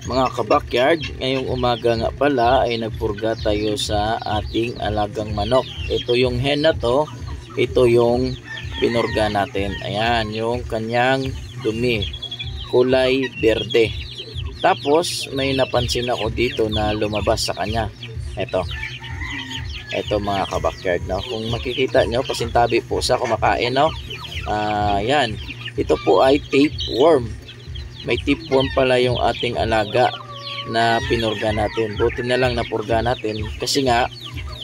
Mga kabakyard, ngayong umaga nga pala ay nagpurga tayo sa ating alagang manok. Ito yung hen na to, ito yung pinurga natin. Ayan, yung kanyang dumi, kulay berde. Tapos may napansin ako dito na lumabas sa kanya. Ito mga kabakyard, no? Kung makikita nyo, pasintabi po sa kumakain, no? Ayan, ito po ay tapeworm. May tapeworm pala yung ating alaga na pinurga natin. Buti na lang napurga natin kasi nga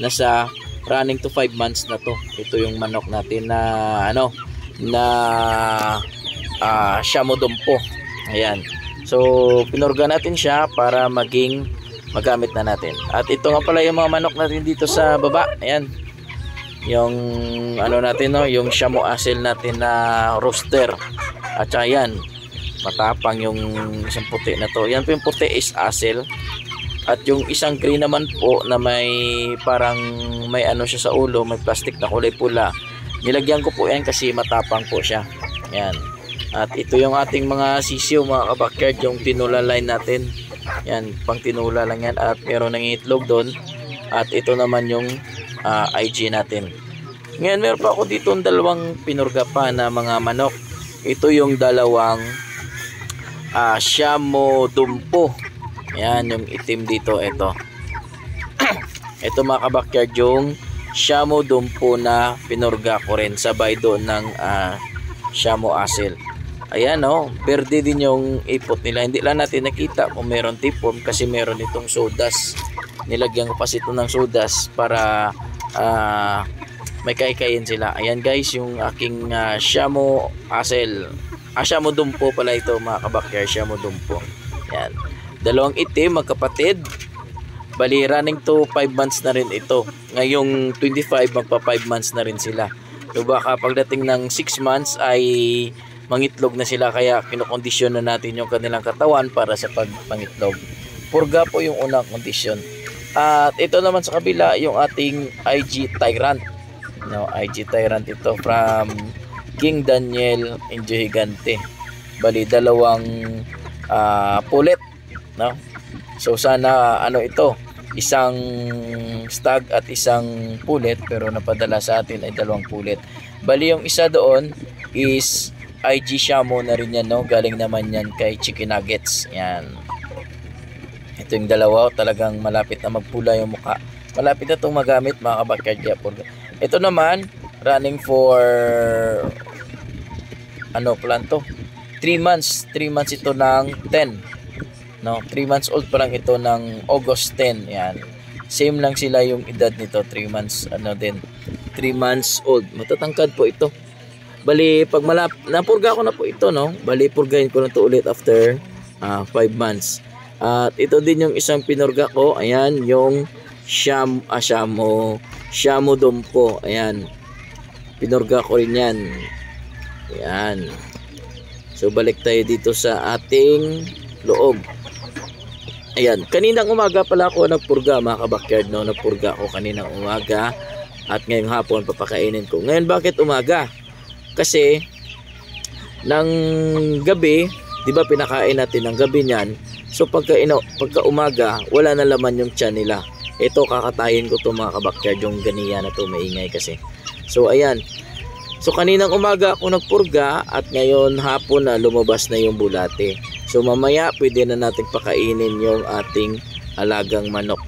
nasa running to 5 months na to. Ito yung manok natin na Shamodumpo. Ayan. So pinurga natin siya para maging magamit na natin. At ito nga pala yung mga manok natin dito sa baba. Ayan. Yung natin, no, yung Shamo Asil natin na roster. At saka yan, matapang yung isang puti na to. Yan po yung puti is Asil. At yung isang green naman po na may parang may siya sa ulo, may plastic na kulay pula. Nilagyan ko po yan kasi matapang po siya. Yan. At ito yung ating mga sisiyo, mga kabakyard, yung tinula line natin. Yan, pang tinula lang yan. At meron ng itlog doon. At ito naman yung IG natin. Ngayon meron pa ako dito dalawang pinurga pa na mga manok. Ito yung dalawang Shamodumpo. Ayan yung itim dito. Ito mga kabakyard, yung Shamodumpo na pinurga ko rin sabay doon ng Shamo Asil. Ayan, oh, berde din yung ipot nila. Hindi lang natin nakita kung meron tapeworm kasi meron itong sodas. Nilagyan ko pa ito ng sodas para may kaikayin sila. Ayan guys, yung aking Shamo Asil. Shamodumpo pala ito mga kabakyard, Shamodumpo. Ayan. Dalawang itim, magkapatid. Bali, running to 5 months na rin ito. Ngayong 25, magpa 5 months na rin sila. So baka pagdating ng 6 months ay mangitlog na sila, kaya kinokondisyon na natin yung kanilang katawan para sa pagpangitlog. Purga po yung unang kondisyon. At ito naman sa kabila, yung ating IG Tyrant. No, IG Tyrant ito from King Daniel Indio Gigante. Bali, dalawang pulet, no? So sana ito, isang stag at isang pulet, pero napadala sa atin ay dalawang pulet. Bali, yung isa doon is IG Shamo na rin yan, no? Galing naman yan kay Chicken Nuggets. Yan. Ito yung dalawa, talagang malapit na magpula yung mukha. Malapit na itong magamit, mga kabakyard. Ito naman, running for 3 months. 3 months ito ng 10. No, 3 months old pa lang ito ng August 10. Yan. Same lang sila yung edad nito, 3 months 3 months old. Matatangkad po ito. Bali, pag napurga ko na po ito, no? Bali, purgahin ko na ito ulit after 5 months. At ito din yung isang pinurga ko. Ayan, yung Shamodumpo. Ayan. Pinurga ko rin yan. Ayan. So, balik tayo dito sa ating loob. Ayan. Kaninang umaga pala ako nagpurga, mga kabakyard, no? Nagpurga ako kaninang umaga. At ngayong hapon, papakainin ko. Ngayon, bakit umaga? Kasi ng gabi, 'di ba, pinakain natin ng gabi niyan. So pagka umaga, wala na laman yung tiyan nila. Ito, kakatayin ko 'to, mga kabakyard, yung ganiya na 'to, maingay kasi. So ayan. So kaninang umaga ako nagpurga at ngayon hapon na lumabas na yung bulate. So mamaya pwede na natin pakainin yung ating alagang manok.